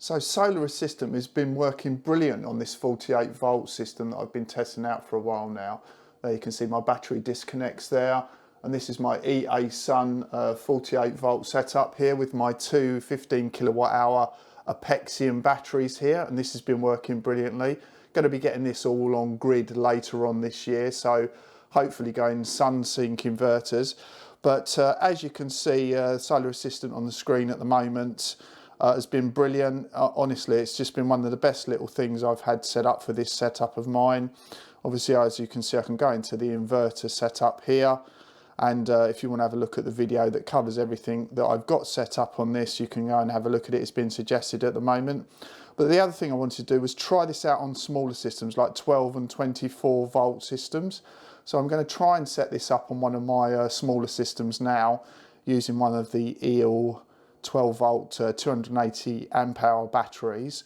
So Solar Assistant has been working brilliant on this 48 volt system that I've been testing out for a while now. There you can see my battery disconnects there, and this is my EASUN 48 volt setup here with my two 15 kilowatt hour Apexium batteries here, and this has been working brilliantly. Going to be getting this all on grid later on this year, so hopefully going SanDisk inverters. But as you can see, Solar Assistant on the screen at the moment has been brilliant. Honestly, it's just been one of the best little things I've had set up for this setup of mine. Obviously, as you can see, I can go into the inverter setup here, and if you want to have a look at the video that covers everything that I've got set up on this, you can go and have a look at it. It's been suggested at the moment. But the other thing I wanted to do was try this out on smaller systems like 12 and 24 volt systems. So I'm going to try and set this up on one of my smaller systems now using one of the EASUN 12 volt 280 amp hour batteries.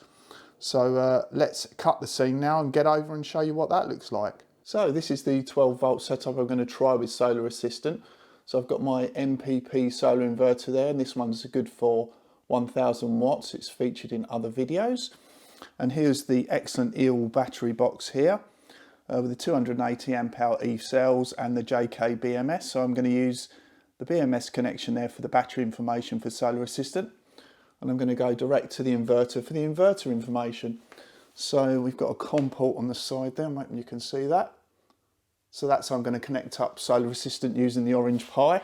So let's cut the scene now and get over and show you what that looks like. So this is the 12 volt setup I'm going to try with Solar Assistant. So I've got my MPP solar inverter there, and this one's good for 1000 watts. It's featured in other videos. And here's the excellent EASUN battery box here with the 280 amp hour EV cells and the JK BMS. So I'm going to use the BMS connection there for the battery information for Solar Assistant, and I'm going to go direct to the inverter for the inverter information. So we've got a COM port on the side there, maybe you can see that. So that's how I'm going to connect up Solar Assistant using the orange Pi,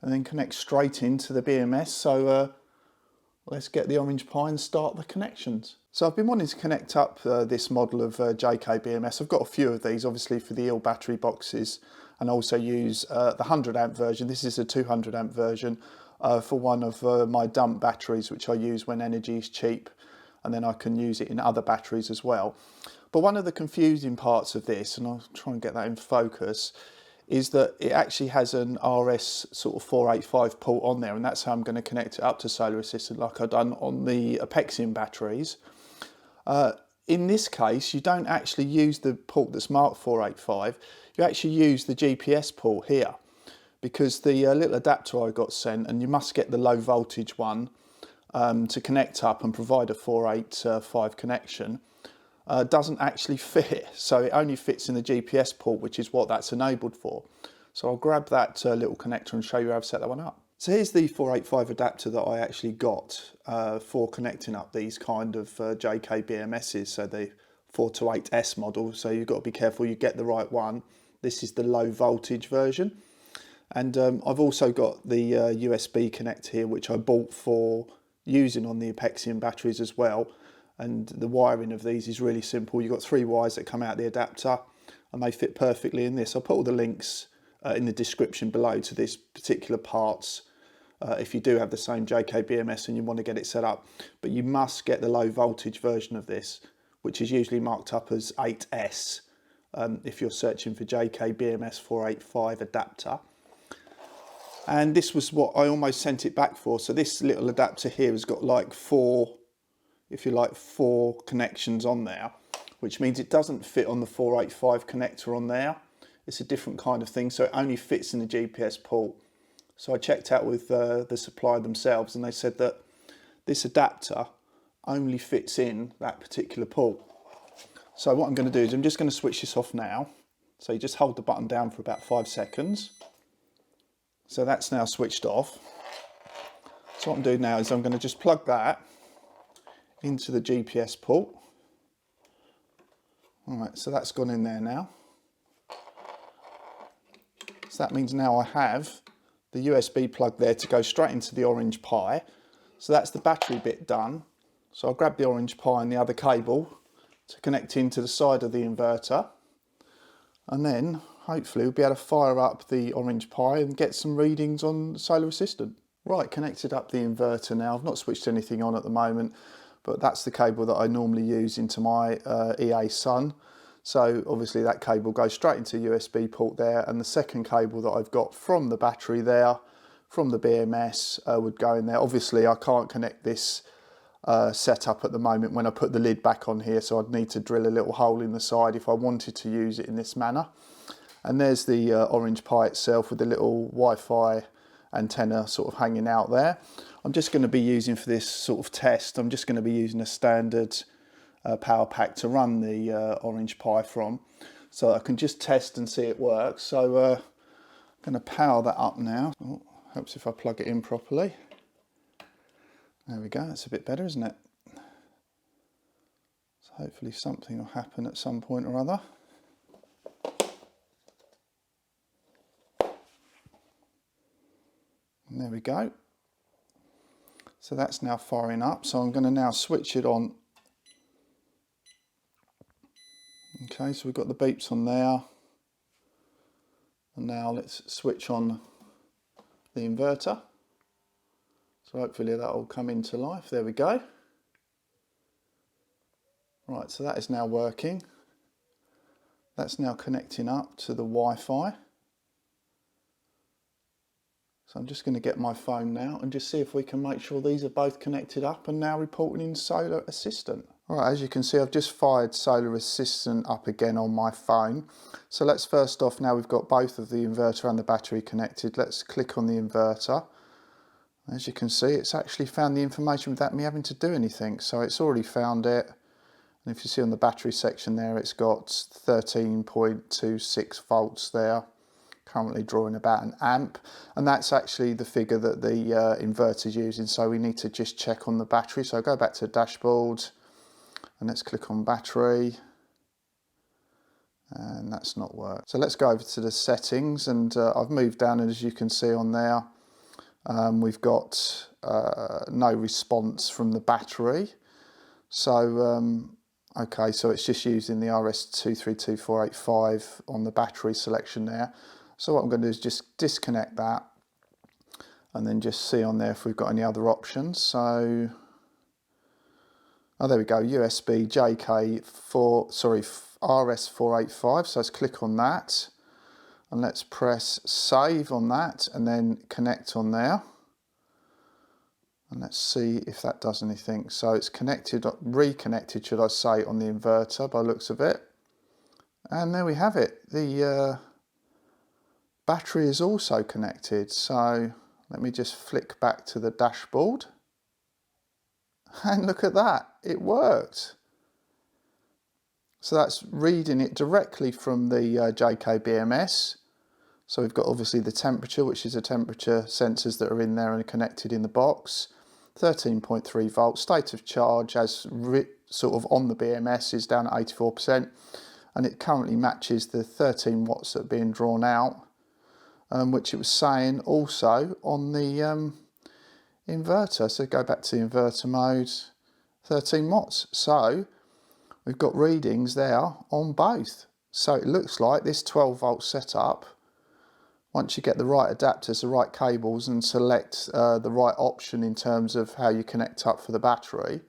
and then connect straight into the BMS. So let's get the orange Pi and start the connections. So I've been wanting to connect up this model of JK BMS. I've got a few of these, obviously, for the EASUN battery boxes, and also use the 100 amp version. This is a 200 amp version for one of my dump batteries, which I use when energy is cheap, and then I can use it in other batteries as well. But one of the confusing parts of this, and I'll try and get that in focus, is that it actually has an RS485 port on there, and that's how I'm going to connect it up to Solar Assistant like I've done on the Apexium batteries. In this case, you don't actually use the port that's marked 485, you actually use the GPS port here, because the little adapter I got sent, and you must get the low voltage one to connect up and provide a 485 connection, doesn't actually fit. So it only fits in the GPS port, which is what that's enabled for. So I'll grab that little connector and show you how I've set that one up. So here's the 485 adapter that I actually got for connecting up these kind of JK BMSs, so the 4 to 8S model. So you've got to be careful you get the right one. This is the low voltage version. And I've also got the USB connector here, which I bought for using on the Apexium batteries as well. And the wiring of these is really simple. You've got 3 wires that come out the adapter, and they fit perfectly in this. I'll put all the links in the description below to these particular parts if you do have the same JK BMS and you want to get it set up. But you must get the low voltage version of this, which is usually marked up as 8S if you're searching for JK BMS 485 adapter. And this was what I almost sent it back for. So this little adapter here has got like 4, if you like, 4 connections on there, which means it doesn't fit on the 485 connector on there. It's a different kind of thing, so it only fits in the GPS port. So I checked out with the supplier themselves, and they said that this adapter only fits in that particular port. So what I'm going to do is I'm just going to switch this off now. So you just hold the button down for about 5 seconds. So that's now switched off. So what I'm doing now is I'm going to just plug that into the GPS port. Alright, so that's gone in there now. So that means now I have the USB plug there to go straight into the orange Pi. So that's the battery bit done. So I'll grab the orange Pi and the other cable to connect into the side of the inverter. And then hopefully we'll be able to fire up the orange Pi and get some readings on Solar Assistant. Right, connected up the inverter now. I've not switched anything on at the moment, but that's the cable that I normally use into my EASUN. So obviously that cable goes straight into the USB port there, and the second cable that I've got from the battery there, from the BMS, would go in there. Obviously I can't connect this setup at the moment when I put the lid back on here, so I'd need to drill a little hole in the side if I wanted to use it in this manner. And there's the orange Pi itself with the little Wi-Fi antenna sort of hanging out there. I'm just going to be using for this sort of test, I'm just going to be using a standard power pack to run the Orange Pi from, so I can just test and see it works. So I'm going to power that up now. Oh, helps if I plug it in properly. There we go, that's a bit better, isn't it? So hopefully something will happen at some point or other. And there we go. So that's now firing up. So I'm going to now switch it on. Okay, so we've got the beeps on there. And now let's switch on the inverter. So hopefully that will come into life. There we go. Right, so that is now working. That's now connecting up to the Wi-Fi. So I'm just going to get my phone now and just see if we can make sure these are both connected up and now reporting in Solar Assistant. Alright, as you can see, I've just fired Solar Assistant up again on my phone. So let's first off, now we've got both of the inverter and the battery connected, let's click on the inverter. As you can see, it's actually found the information without me having to do anything. So it's already found it. And if you see on the battery section there, it's got 13.26 volts there. Currently drawing about an amp, and that's actually the figure that the inverter is using, so we need to just check on the battery. So go back to the dashboard and let's click on battery, and that's not worked. So let's go over to the settings, and I've moved down, and as you can see on there, we've got no response from the battery. So okay, so it's just using the RS485 on the battery selection there. So what I'm going to do is just disconnect that and then just see on there if we've got any other options. So, oh, there we go, USB RS485. So let's click on that and let's press save on that and then connect on there. And let's see if that does anything. So it's connected, reconnected, should I say, on the inverter by the looks of it. And there we have it. The battery is also connected, so let me just flick back to the dashboard and look at that, it worked. So that's reading it directly from the JK BMS. So we've got obviously the temperature, which is the temperature sensors that are in there and are connected in the box. 13.3 volts, state of charge as sort of on the BMS is down at 84%, and it currently matches the 13 watts that are being drawn out. Which it was saying also on the inverter. So go back to the inverter mode, 13 watts. So we've got readings there on both. So it looks like this 12 volt setup, once you get the right adapters, the right cables, and select the right option in terms of how you connect up for the battery,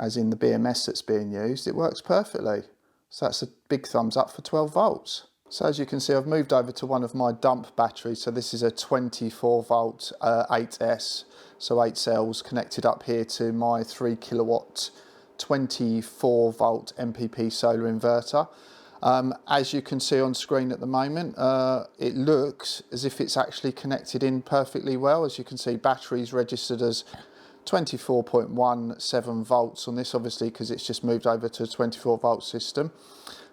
as in the BMS that's being used, it works perfectly. So that's a big thumbs up for 12 volts. So as you can see, I've moved over to one of my dump batteries. So this is a 24 volt 8S, so 8 cells connected up here to my 3 kilowatt 24 volt MPP solar inverter. As you can see on screen at the moment, it looks as if it's actually connected in perfectly well. As you can see, batteries registered as 24.17 volts on this, obviously because it's just moved over to a 24 volt system.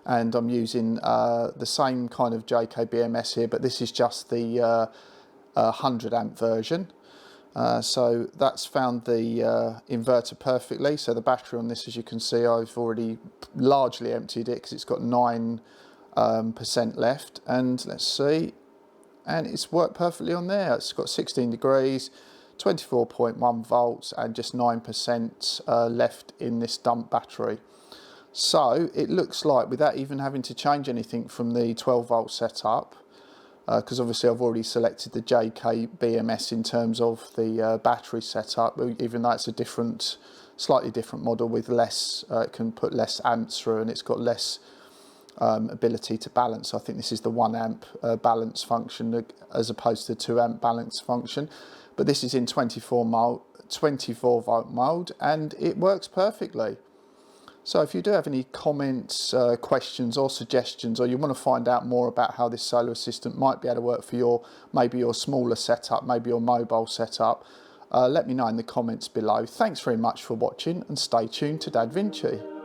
And I'm using the same kind of JK BMS here, but this is just the 100 amp version. So that's found the inverter perfectly. So the battery on this, as you can see, I've already largely emptied it because it's got 9% left. And let's see, and it's worked perfectly on there. It's got 16 degrees, 24.1 volts, and just 9% left in this dump battery. So it looks like, without even having to change anything from the 12 volt setup, because obviously I've already selected the JK BMS in terms of the battery setup, even though it's a different, slightly different model with less, it can put less amps through, and it's got less ability to balance. I think this is the 1 amp balance function as opposed to 2 amp balance function, but this is in 24 volt mode, and it works perfectly. So if you do have any comments, questions or suggestions, or you want to find out more about how this solar assistant might be able to work for your, maybe your smaller setup, maybe your mobile setup, let me know in the comments below. Thanks very much for watching and stay tuned to DADvinci.